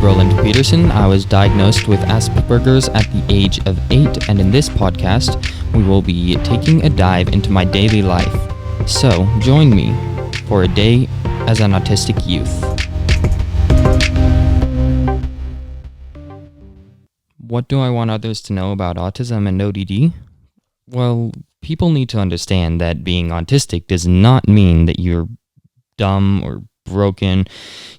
Broland Peterson. I was diagnosed with Asperger's at the age of 8, and in this podcast, we will be taking a dive into my daily life. So, join me for a day as an autistic youth. What do I want others to know about autism and ODD? Well, people need to understand that being autistic does not mean that you're dumb or broken.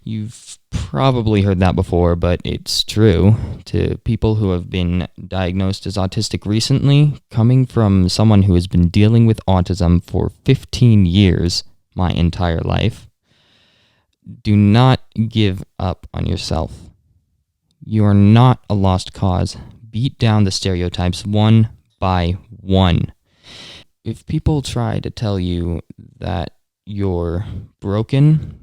You've probably heard that before, but it's true. To people who have been diagnosed as autistic recently, coming from someone who has been dealing with autism for 15 years, my entire life, do not give up on yourself. You are not a lost cause. Beat down the stereotypes one by one. If people try to tell you that you're broken,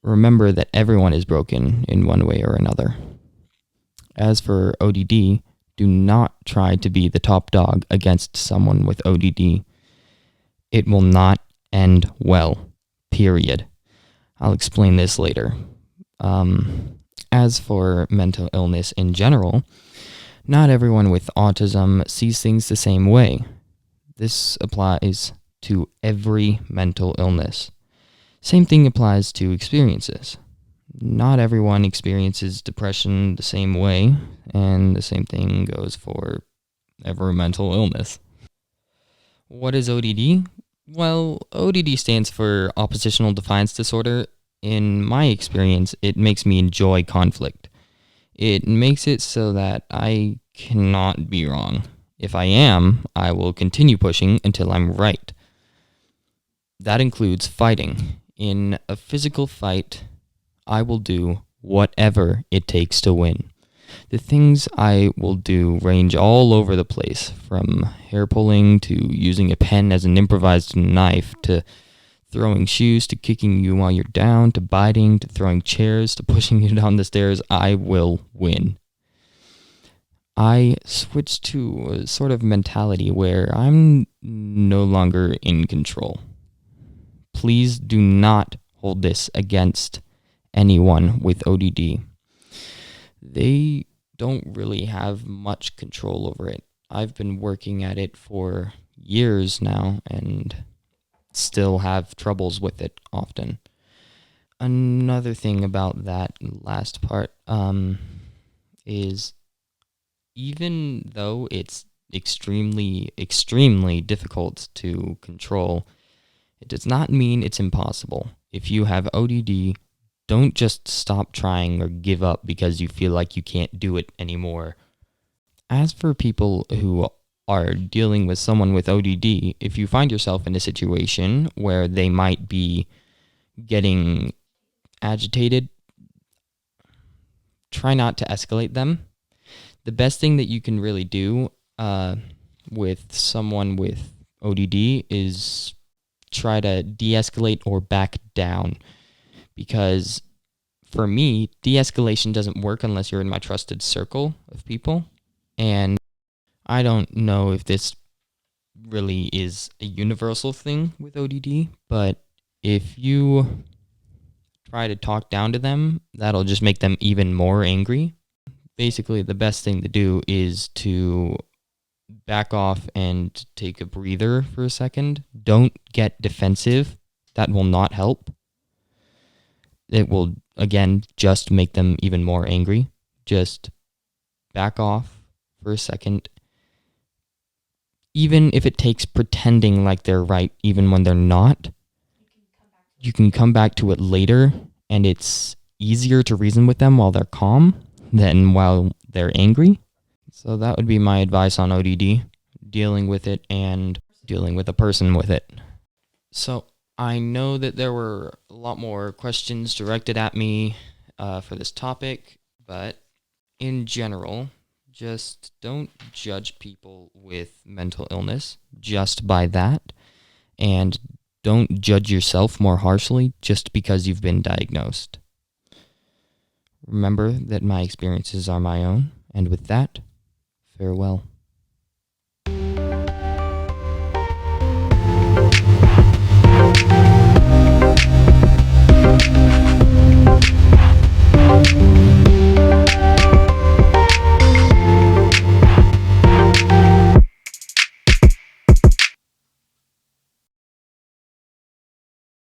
remember that everyone is broken in one way or another. As for ODD, do not try to be the top dog against someone with ODD. It will not end well, period. I'll explain this later. As for mental illness in general, not everyone with autism sees things the same way. This applies to every mental illness. Same thing applies to experiences. Not everyone experiences depression the same way, and the same thing goes for every mental illness. What is ODD? Well, ODD stands for Oppositional Defiance Disorder. In my experience, it makes me enjoy conflict. It makes it so that I cannot be wrong. If I am, I will continue pushing until I'm right. That includes fighting. In a physical fight, I will do whatever it takes to win. The things I will do range all over the place, from hair pulling to using a pen as an improvised knife, to throwing shoes, to kicking you while you're down, to biting, to throwing chairs, to pushing you down the stairs. I will win. I switched to a sort of mentality where I'm no longer in control. Please do not hold this against anyone with ODD. They don't really have much control over it. I've been working at it for years now and still have troubles with it often. Another thing about that last part is even though it's extremely, extremely difficult to control, it does not mean it's impossible. If you have ODD, don't just stop trying or give up because you feel like you can't do it anymore. As for people who are dealing with someone with ODD, if you find yourself in a situation where they might be getting agitated, try not to escalate them. The best thing that you can really do with someone with ODD is try to de-escalate or back down. Because for me, de-escalation doesn't work unless you're in my trusted circle of people. And I don't know if this really is a universal thing with ODD, but if you try to talk down to them, that'll just make them even more angry. Basically, the best thing to do is to back off and take a breather for a second. Don't get defensive. That will not help. It will, again, just make them even more angry. Just back off for a second. Even if it takes pretending like they're right, even when they're not, you can come back to it later, and it's easier to reason with them while they're calm than while they're angry. So that would be my advice on ODD, dealing with it and dealing with a person with it. So I know that there were a lot more questions directed at me for this topic, but in general, just don't judge people with mental illness just by that, and don't judge yourself more harshly just because you've been diagnosed. Remember that my experiences are my own, and with that, farewell.